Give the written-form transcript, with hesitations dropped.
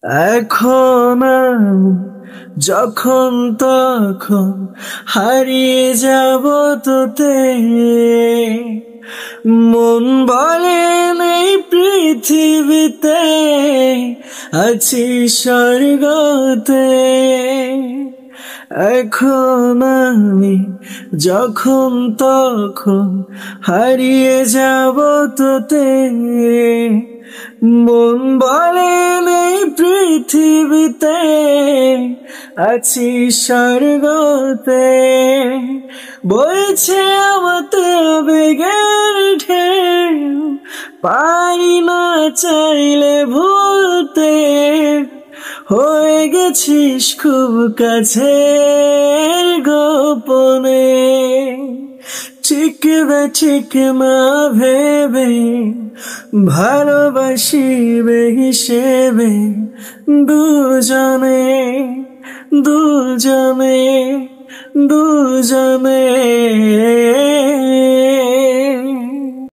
এখন আমি যখন তখন হারিয়ে যাব তোতে, মন বলে নেই পৃথিবীতে, আছি স্বর্গতে। এখন আমি যখন তখন হারিয়ে যাব তোতে, মন বলে নেই পৃথিবীতে, আছি স্বর্গতে। বইছে আমাতে আবেগের ঢেউ, পারি না চাইলে ভুলতে, হয়ে গেছিস খুব কাছে গোপনে। ঠিক ঠিক না ভেবে ভালোবাসিবে হিসেবে দুজনে দুজনে দুজনে।